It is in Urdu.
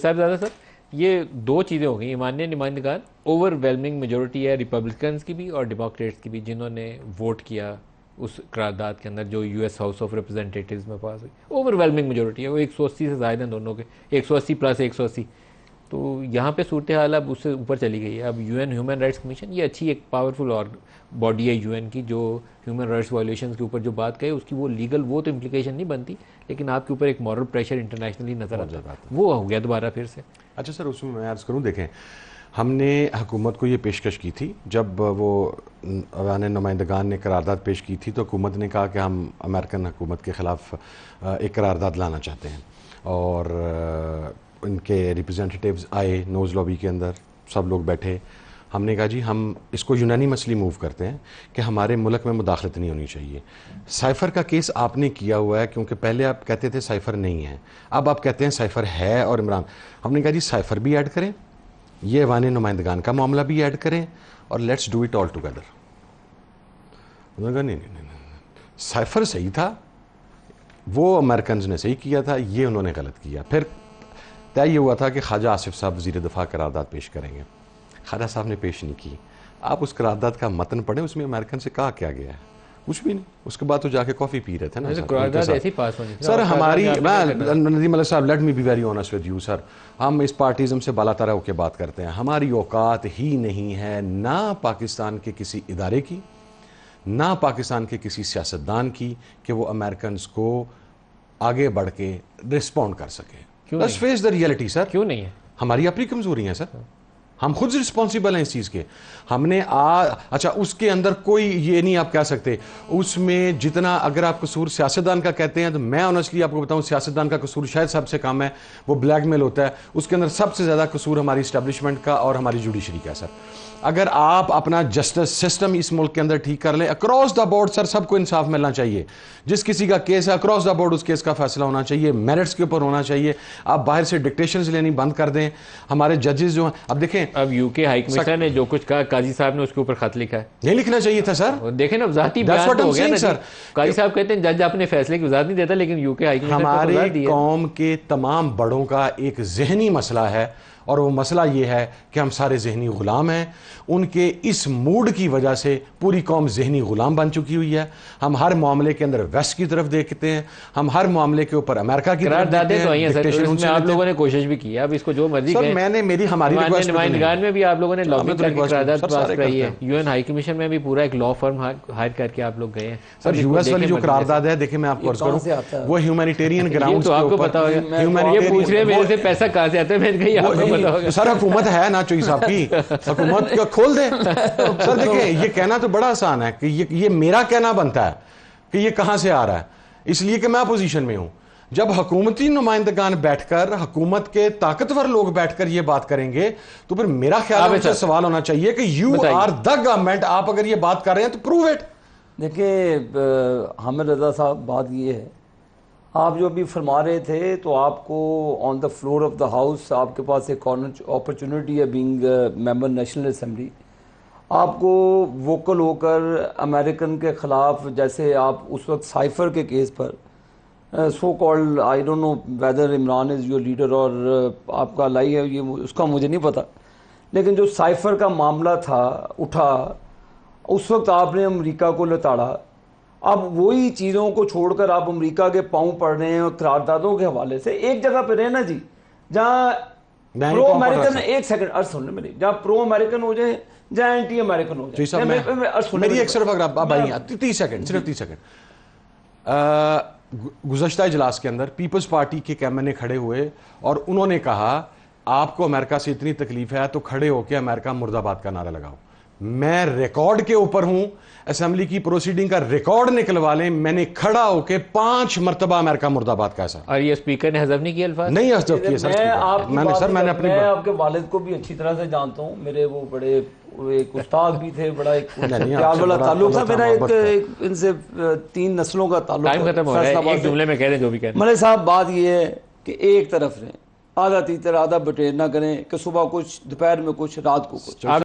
صاحبزادہ صاحب یہ دو چیزیں ہو گئی. مانیہ نمائندگان اوور ویلمنگ میجورٹی ہے ریپبلکنز کی بھی اور ڈیموکریٹس کی بھی جنہوں نے ووٹ کیا اس قرارداد کے اندر جو یو ایس ہاؤس آف ریپرزینٹیٹیوز میں پاس ہوئی. اوور ویلمنگ میجورٹی ہے, وہ 180 سے زائد ہیں دونوں کے, 180 پلس 180. تو یہاں پہ صورتحال اب اس سے اوپر چلی گئی ہے. اب U N human rights commission یہ اچھی ایک پاورفل اور باڈی ہے یو این کی جو ہیومن رائٹس وائلیشنز کے اوپر جو بات کہے اس کی وہ لیگل وہ تو امپلیکیشن نہیں بنتی, لیکن آپ کے اوپر ایک مورل پریشر انٹرنیشنل نظر آتا ہے, وہ ہو گیا دوبارہ پھر سے. اچھا سر, اس میں عرض کروں, دیکھیں ہم نے حکومت کو یہ پیشکش کی تھی جب وہ ایوان نمائندگان نے قرارداد پیش کی تھی, تو حکومت نے کہا کہ ہم امریکن حکومت کے خلاف ایک قرارداد لانا چاہتے ہیں, اور ان کے ریپرزینٹیٹیوز آئے نوز لابی کے اندر, سب لوگ بیٹھے. ہم نے کہا جی ہم اس کو یونانیمسلی موو کرتے ہیں کہ ہمارے ملک میں مداخلت نہیں ہونی چاہیے. سائفر کا کیس آپ نے کیا ہوا ہے, کیونکہ پہلے آپ کہتے تھے سائفر نہیں ہے, اب آپ کہتے ہیں سائفر ہے اور عمران. ہم نے کہا جی سائفر بھی ایڈ کریں, یہ ایوان نمائندگان کا معاملہ بھی ایڈ کریں, اور let's do it all together. انہوں نے کہا نہیں, سائفر صحیح تھا, وہ امریکنز نے صحیح کیا تھا, یہ انہوں نے غلط کیا. پھر طے یہ ہوا تھا کہ خواجہ آصف صاحب وزیر دفاع قرارداد پیش کریں گے. خواجہ صاحب نے پیش نہیں کی. آپ اس قرارداد کا متن پڑھیں, اس میں امریکن سے کہا کیا گیا ہے, کچھ بھی نہیں. اس کے بعد تو جا کے کافی پی رہے تھے نا سر. ہماری ندیم علیہ صاحب, let me be very honest with you sir, ہم اس پارٹیزم سے بالا تر ہو کے بات کرتے ہیں. ہماری اوقات ہی نہیں ہے نہ پاکستان کے کسی ادارے کی, نہ پاکستان کے کسی سیاستدان کی, کہ وہ امریکنز کو آگے بڑھ کے رسپونڈ کر سکے. لیٹس فیس دا ریئلٹی سر. کیوں نہیں ہے؟ ہماری اپنی کمزوری ہیں سر, ہم خود رسپانسیبل ہیں اس چیز کے. ہم نے اچھا اس کے اندر کوئی یہ نہیں آپ کہہ سکتے اس میں جتنا, اگر آپ قصور سیاستدان کا کہتے ہیں تو میں آنیسٹلی آپ کو بتاؤں سیاستدان کا قصور شاید سب سے کم ہے, وہ بلیک میل ہوتا ہے. اس کے اندر سب سے زیادہ قصور ہماری اسٹیبلشمنٹ کا اور ہماری جوڈیشری کا ہے سر. اگر آپ اپنا جسٹس سسٹم اس ملک کے اندر ٹھیک کر لیں اکراس دا بورڈ سر, سب کو انصاف ملنا چاہیے. جس کسی کا کیس ہے اکراس دا بورڈ اس کیس کا فیصلہ ہونا چاہیے, میرٹس کے اوپر ہونا چاہیے. آپ باہر سے ڈکٹیشنز لینی بند کر دیں. ہمارے ججز جو ہیں, اب دیکھیں اب یو کے ہائی کمیشن نے جو کچھ کہا, قاضی صاحب نے اس کے اوپر خط لکھا ہے. نہیں لکھنا چاہیے تھا سر. دیکھیں نا ذاتی بیان ہو گیا نا سر. قاضی صاحب کہتے ہیں جج اپنے فیصلے کی وضاحت نہیں دیتا, لیکن یو کے ہائی کمیشن ہمارے قوم کے تمام بڑوں کا ایک ذہنی مسئلہ ہے, اور وہ مسئلہ یہ ہے کہ ہم سارے ذہنی غلام ہیں. ان کے اس موڈ کی وجہ سے پوری قوم ذہنی غلام بن چکی ہوئی ہے. ہم ہر معاملے کے اندر ویسٹ کی طرف دیکھتے ہیں, ہم ہر معاملے کے اوپر امریکہ کی طرف دیکھتے ہیں. آپ لوگوں نے کوشش بھی کی ہے, اب اس کو جو مرضی کہیں. میں نے ہماری نمائندگان میں بھی آپ لوگوں نے لابی کر کے قرارداد پاس کرائی ہے. یو این ہائی کمیشن میں بھی پورا ایک لا فرم ہائر کر کے آپ لوگ گئے ہیں. سر یو ایس والی جو قرارداد ہے, دیکھیں میں آپ کو عرض کروں, وہ ہیومینیٹیرین گراؤنڈز کے اوپر. آپ کو پتا ہوگا, یہ پوچھ رہے ہیں میرے سے پیسہ کہاں سے آتا ہے, میں نے کہا آپ کو پتا ہوگا. سر حکومت ہے نا چوئی صاحب کی, حکومت کھول دیں. سر دیکھیں یہ کہنا تو بڑا آسان ہے کہ یہ میرا کہنا بنتا ہے کہ یہ کہاں سے آ رہا ہے, اس لیے کہ میں اپوزیشن میں ہوں. جب حکومتی نمائندگان بیٹھ کر, حکومت کے طاقتور لوگ بیٹھ کر یہ بات کریں گے, تو پھر میرا خیال ہے سوال ہونا چاہیے کہ یو آر دا گورنمنٹ, آپ اگر یہ بات کر رہے ہیں تو پروو اٹ. دیکھیں حامد رضا صاحب, بات یہ ہے, آپ جو ابھی فرما رہے تھے تو آپ کو on the floor of the house آپ کے پاس ایک اپرچونٹی ہے بینگ ممبر نیشنل اسمبلی. آپ کو ووکل ہو کر امریکن کے خلاف, جیسے آپ اس وقت سائفر کے کیس پر so called, I don't know whether Imran is your leader اور آپ کا لائی ہے, یہ اس کا مجھے نہیں پتا, لیکن جو سائفر کا معاملہ تھا اٹھا, اس وقت آپ نے امریکہ کو لتاڑا. اب وہی چیزوں کو چھوڑ کر آپ امریکہ کے پاؤں پڑ رہے ہیں, اور قراردادوں کے حوالے سے ایک جگہ پہ رہنا جی, جہاں پرو امریکن, ایک سیکنڈ عرض سن لیں میری, جہاں پرو امریکن ہو جائیں جہاں اینٹی امریکن ہو جائیں. میری ایک صرف اگر آپ آئیں 30 سیکنڈ, صرف 30 سیکنڈ. گزشتہ اجلاس کے اندر پیپلز پارٹی کے کیمرے کھڑے ہوئے اور انہوں نے کہا آپ کو امریکہ سے اتنی تکلیف ہے تو کھڑے ہو کے امریکہ مرد آباد کا نعرہ لگاؤ. میں ریکارڈ کے اوپر ہوں, اسمبلی کی پروسیڈنگ کا ریکارڈ نکلوا لیں, میں نے کھڑا ہو کے 5 مرتبہ امریکہ مرد آباد کا ایسا. اور یہ اسپیکر نے حذف نہیں کیا الفاظ؟ نہیں حذف کیے سر. میں آپ کے والد کو بھی اچھی طرح سے جانتا ہوں, میرے وہ بڑے ایک استاد بھی تھے, بڑا ایک پیار والا تعلق تھا میرا, ایک ان سے 3 نسلوں کا تعلق. ٹائم ختم ہو رہا ہے, ایک جملے میں کہہ دیں جو بھی کہہ دیں. ملک صاحب بات یہ ہے کہ ایک طرف رہیں, آدھا تیتر آدھا بٹیر نہ کریں کہ صبح کچھ دوپہر میں کچھ رات کو کچھ.